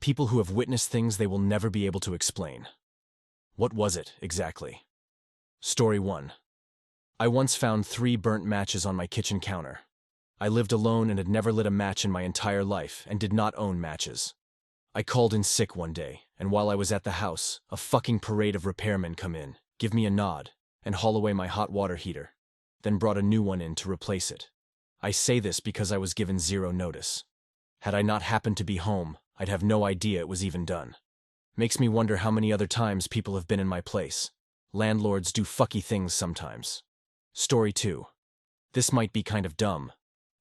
People who have witnessed things they will never be able to explain. What was it, exactly? Story 1. I once found 3 burnt matches on my kitchen counter. I lived alone and had never lit a match in my entire life and did not own matches. I called in sick one day, and while I was at the house, a fucking parade of repairmen come in, give me a nod, and haul away my hot water heater, then brought a new one in to replace it. I say this because I was given 0 notice. Had I not happened to be home, I'd have no idea it was even done. Makes me wonder how many other times people have been in my place. Landlords do fucky things sometimes. Story 2. This might be kind of dumb,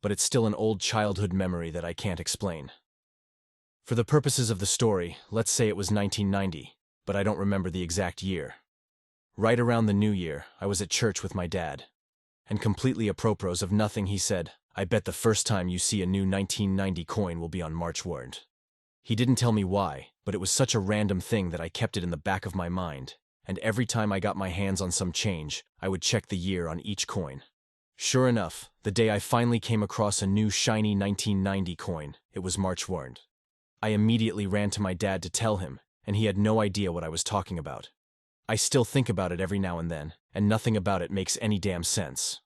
but it's still an old childhood memory that I can't explain. For the purposes of the story, let's say it was 1990, but I don't remember the exact year. Right around the new year, I was at church with my dad. And completely apropos of nothing, he said, "I bet the first time you see a new 1990 coin will be on March Ward." He didn't tell me why, but it was such a random thing that I kept it in the back of my mind, and every time I got my hands on some change, I would check the year on each coin. Sure enough, the day I finally came across a new shiny 1990 coin, it was March Ward. I immediately ran to my dad to tell him, and he had no idea what I was talking about. I still think about it every now and then, and nothing about it makes any damn sense.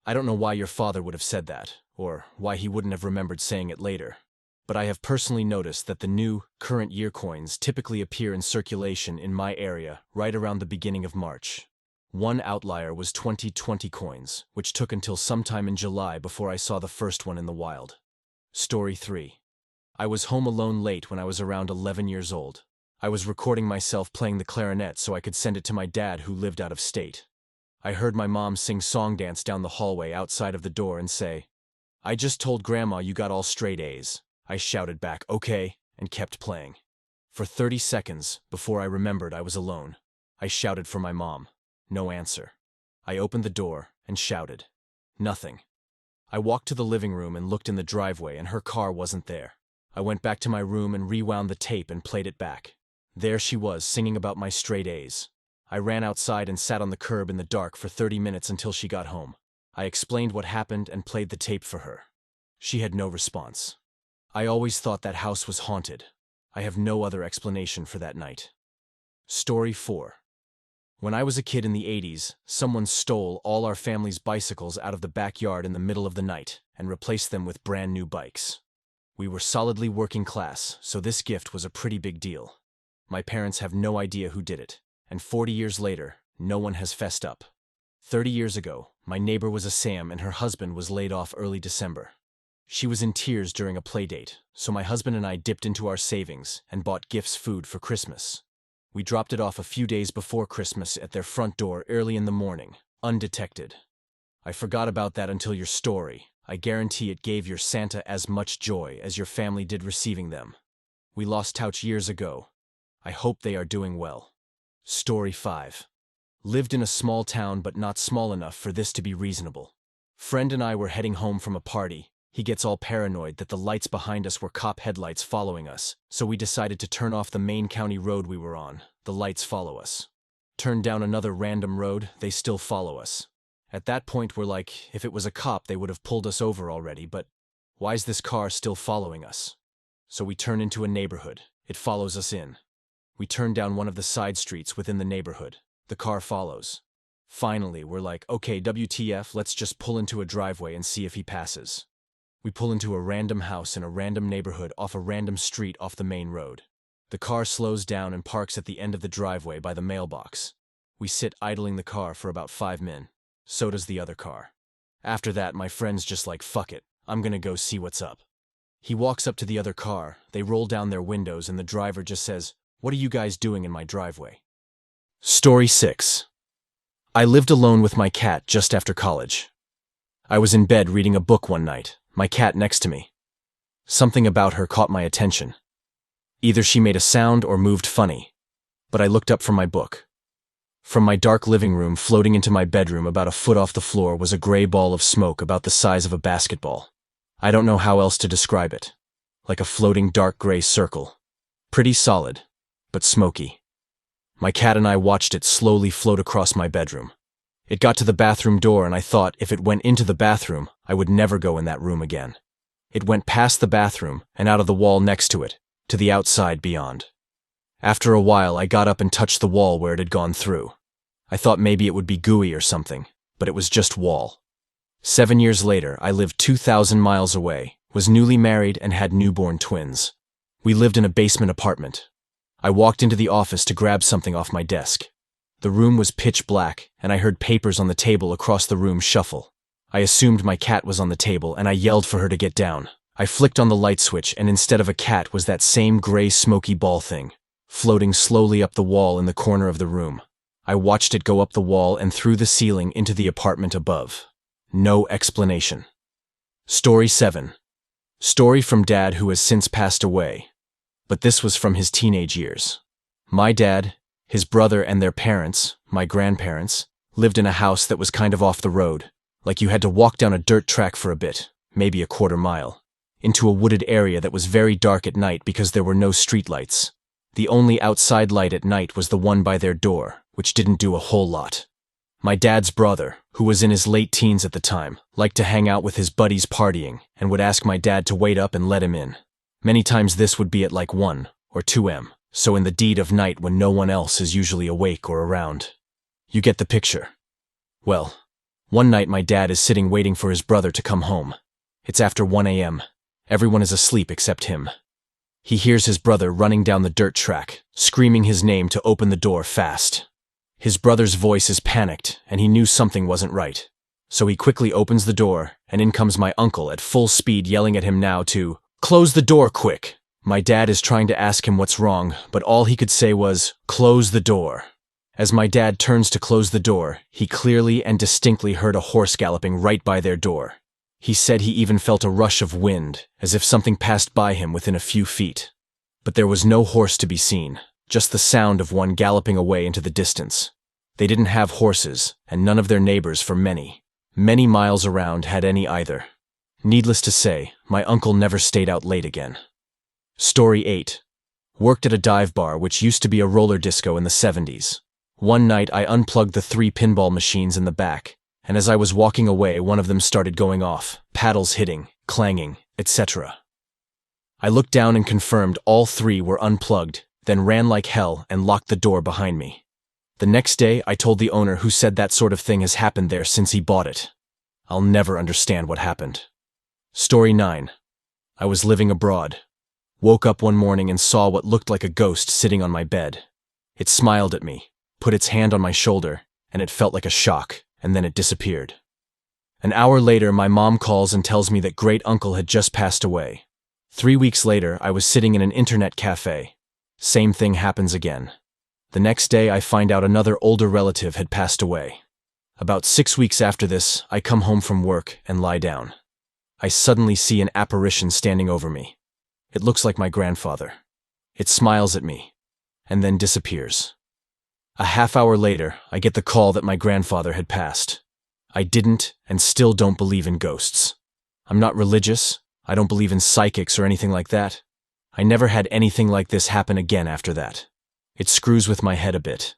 I don't know why your father would have said that, or why he wouldn't have remembered saying it later. But I have personally noticed that the new, current year coins typically appear in circulation in my area right around the beginning of March. One outlier was 2020 coins, which took until sometime in July before I saw the first one in the wild. Story 3. I was home alone late when I was around 11 years old. I was recording myself playing the clarinet so I could send it to my dad who lived out of state. I heard my mom sing song dance down the hallway outside of the door and say, "I just told Grandma you got all straight A's." I shouted back, "Okay," and kept playing. For 30 seconds, before I remembered I was alone, I shouted for my mom. No answer. I opened the door and shouted. Nothing. I walked to the living room and looked in the driveway, and her car wasn't there. I went back to my room and rewound the tape and played it back. There she was, singing about my straight A's. I ran outside and sat on the curb in the dark for 30 minutes until she got home. I explained what happened and played the tape for her. She had no response. I always thought that house was haunted. I have no other explanation for that night. Story 4. When I was a kid in the 80s, someone stole all our family's bicycles out of the backyard in the middle of the night and replaced them with brand new bikes. We were solidly working class, so this gift was a pretty big deal. My parents have no idea who did it, and 40 years later, no one has fessed up. 30 years ago, my neighbor was a Sam and her husband was laid off early December. She was in tears during a play date, so my husband and I dipped into our savings and bought gifts food for Christmas. We dropped it off a few days before Christmas at their front door early in the morning, undetected. I forgot about that until your story. I guarantee it gave your Santa as much joy as your family did receiving them. We lost touch years ago. I hope they are doing well. Story 5. Lived in a small town but not small enough for this to be reasonable. Friend and I were heading home from a party. He gets all paranoid that the lights behind us were cop headlights following us, so we decided to turn off the main county road we were on. The lights follow us. Turn down another random road, they still follow us. At that point we're like, if it was a cop they would have pulled us over already, but why's this car still following us? So we turn into a neighborhood. It follows us in. We turn down one of the side streets within the neighborhood. The car follows. Finally, we're like, okay, WTF, let's just pull into a driveway and see if he passes. We pull into a random house in a random neighborhood off a random street off the main road. The car slows down and parks at the end of the driveway by the mailbox. We sit idling the car for about 5 minutes. So does the other car. After that, my friend's just like, fuck it, I'm gonna go see what's up. He walks up to the other car, they roll down their windows, and the driver just says, "What are you guys doing in my driveway?" Story 6. I lived alone with my cat just after college. I was in bed reading a book one night, my cat next to me. Something about her caught my attention. Either she made a sound or moved funny, but I looked up from my book. From my dark living room floating into my bedroom about a foot off the floor was a gray ball of smoke about the size of a basketball. I don't know how else to describe it. Like a floating dark gray circle. Pretty solid, but smoky. My cat and I watched it slowly float across my bedroom. It got to the bathroom door and I thought if it went into the bathroom, I would never go in that room again. It went past the bathroom and out of the wall next to it, to the outside beyond. After a while, I got up and touched the wall where it had gone through. I thought maybe it would be gooey or something, but it was just wall. 7 years later, I lived 2,000 miles away, was newly married, and had newborn twins. We lived in a basement apartment. I walked into the office to grab something off my desk. The room was pitch black, and I heard papers on the table across the room shuffle. I assumed my cat was on the table, and I yelled for her to get down. I flicked on the light switch, and instead of a cat was that same gray smoky ball thing, floating slowly up the wall in the corner of the room. I watched it go up the wall and through the ceiling into the apartment above. No explanation. Story 7. Story from Dad, who has since passed away. But this was from his teenage years. My dad, his brother, and their parents, my grandparents, lived in a house that was kind of off the road, like you had to walk down a dirt track for a bit, maybe a quarter mile, into a wooded area that was very dark at night because there were no streetlights. The only outside light at night was the one by their door, which didn't do a whole lot. My dad's brother, who was in his late teens at the time, liked to hang out with his buddies partying and would ask my dad to wait up and let him in. Many times this would be at like 1 or 2 a.m., so in the deed of night when no one else is usually awake or around. You get the picture. Well, one night my dad is sitting waiting for his brother to come home. It's after 1 a.m. Everyone is asleep except him. He hears his brother running down the dirt track, screaming his name to open the door fast. His brother's voice is panicked, and he knew something wasn't right. So he quickly opens the door, and in comes my uncle at full speed yelling at him now to, "Close the door quick!" My dad is trying to ask him what's wrong, but all he could say was, "Close the door." As my dad turns to close the door, he clearly and distinctly heard a horse galloping right by their door. He said he even felt a rush of wind, as if something passed by him within a few feet. But there was no horse to be seen, just the sound of one galloping away into the distance. They didn't have horses, and none of their neighbors for many miles around had any either. Needless to say, my uncle never stayed out late again. Story 8. Worked at a dive bar which used to be a roller disco in the 70s. One night I unplugged the 3 pinball machines in the back, and as I was walking away, one of them started going off, paddles hitting, clanging, etc. I looked down and confirmed all 3 were unplugged, then ran like hell and locked the door behind me. The next day, I told the owner, who said that sort of thing has happened there since he bought it. I'll never understand what happened. Story 9. I was living abroad. Woke up one morning and saw what looked like a ghost sitting on my bed. It smiled at me, put its hand on my shoulder, and it felt like a shock, and then it disappeared. An hour later, my mom calls and tells me that great-uncle had just passed away. 3 weeks later, I was sitting in an internet cafe. Same thing happens again. The next day, I find out another older relative had passed away. About 6 weeks after this, I come home from work and lie down. I suddenly see an apparition standing over me. It looks like my grandfather. It smiles at me, and then disappears. A half-hour later, I get the call that my grandfather had passed. I didn't and still don't believe in ghosts. I'm not religious, I don't believe in psychics or anything like that. I never had anything like this happen again after that. It screws with my head a bit.